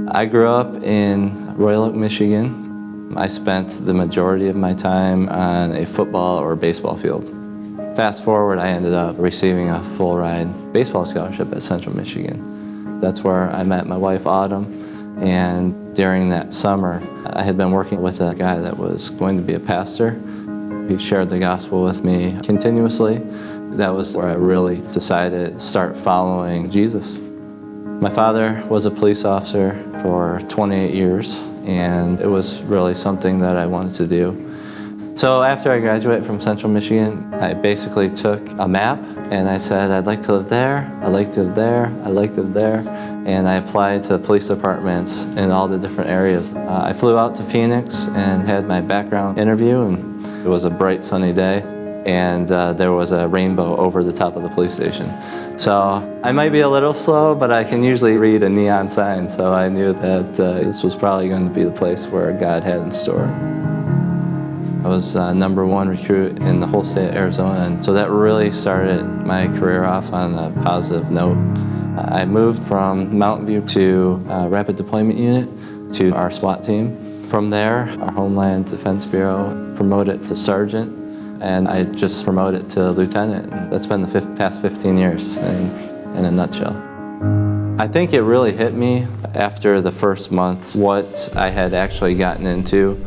I grew up in Royal Oak, Michigan. I spent the majority of my time on a football or baseball field. Fast forward, I ended up receiving a full-ride baseball scholarship at Central Michigan. That's where I met my wife, Autumn, and during that summer, I had been working with a guy that was going to be a pastor. He shared the gospel with me continuously. That was where I really decided to start following Jesus. My father was a police officer for 28 years, and it was really something that I wanted to do. So after I graduated from Central Michigan, I basically took a map and I said, I'd like to live there, I'd like to live there, I'd like to live there. And I applied to police departments in all the different areas. I flew out to Phoenix and had my background interview, and it was a bright sunny day, and there was a rainbow over the top of the police station. So I might be a little slow, but I can usually read a neon sign, so I knew that this was probably going to be the place where God had in store. I was #1 recruit in the whole state of Arizona, and so that really started my career off on a positive note. I moved from Mountain View to Rapid Deployment Unit to our SWAT team. From there, our Homeland Defense Bureau promoted to sergeant, and I just promoted to lieutenant. And that's been the past 15 years in a nutshell. I think it really hit me after the first month what I had actually gotten into.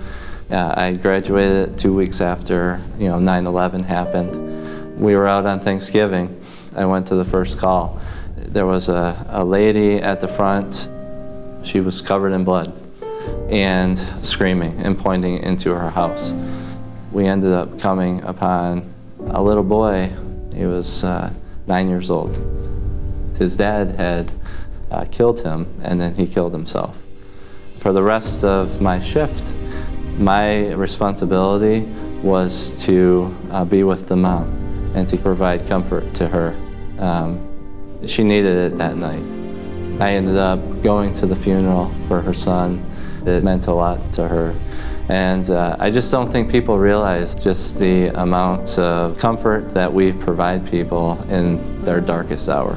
I graduated 2 weeks after 9/11 happened. We were out on Thanksgiving. I went to the first call. There was a lady at the front. She was covered in blood and screaming and pointing into her house. We ended up coming upon a little boy. He was 9 years old. His dad had killed him, and then he killed himself. For the rest of my shift, my responsibility was to be with the mom and to provide comfort to her. She needed it that night. I ended up going to the funeral for her son. It meant a lot to her. And I just don't think people realize just the amount of comfort that we provide people in their darkest hour.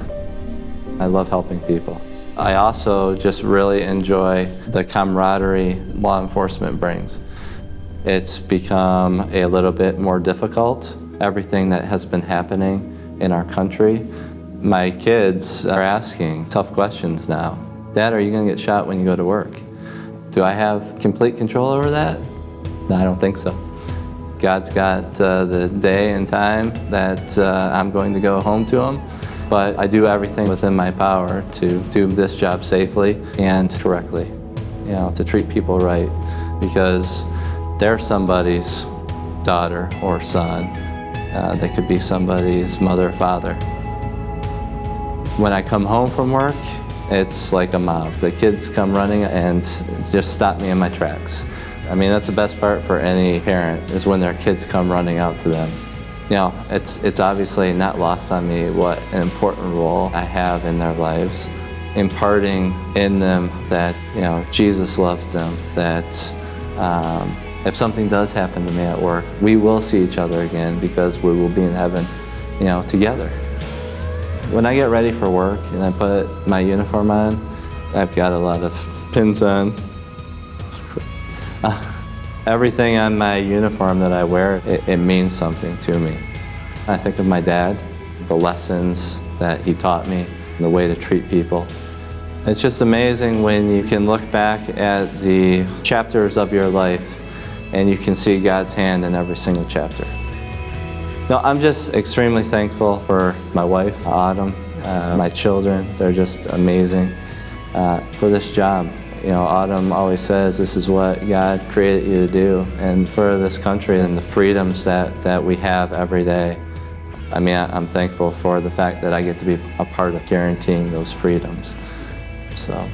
I love helping people. I also just really enjoy the camaraderie law enforcement brings. It's become a little bit more difficult, everything that has been happening in our country. My kids are asking tough questions now. Dad, are you going to get shot when you go to work? Do I have complete control over that? No, I don't think so. God's got the day and time that I'm going to go home to him, but I do everything within my power to do this job safely and correctly, to treat people right, because they're somebody's daughter or son. They could be somebody's mother or father. When I come home from work, it's like a mob. The kids come running and just stop me in my tracks. I mean, that's the best part for any parent, is when their kids come running out to them. It's obviously not lost on me what an important role I have in their lives, imparting in them that, Jesus loves them, that if something does happen to me at work, we will see each other again because we will be in heaven, together. When I get ready for work and I put my uniform on, I've got a lot of pins on. Everything on my uniform that I wear, it means something to me. I think of my dad, the lessons that he taught me, the way to treat people. It's just amazing when you can look back at the chapters of your life and you can see God's hand in every single chapter. No, I'm just extremely thankful for my wife, Autumn, my children. They're just amazing for this job. Autumn always says this is what God created you to do, and for this country and the freedoms that we have every day. I mean, I'm thankful for the fact that I get to be a part of guaranteeing those freedoms. So,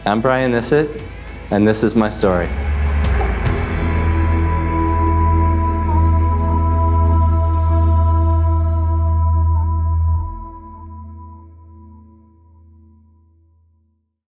I'm Brian Issitt, and this is my story.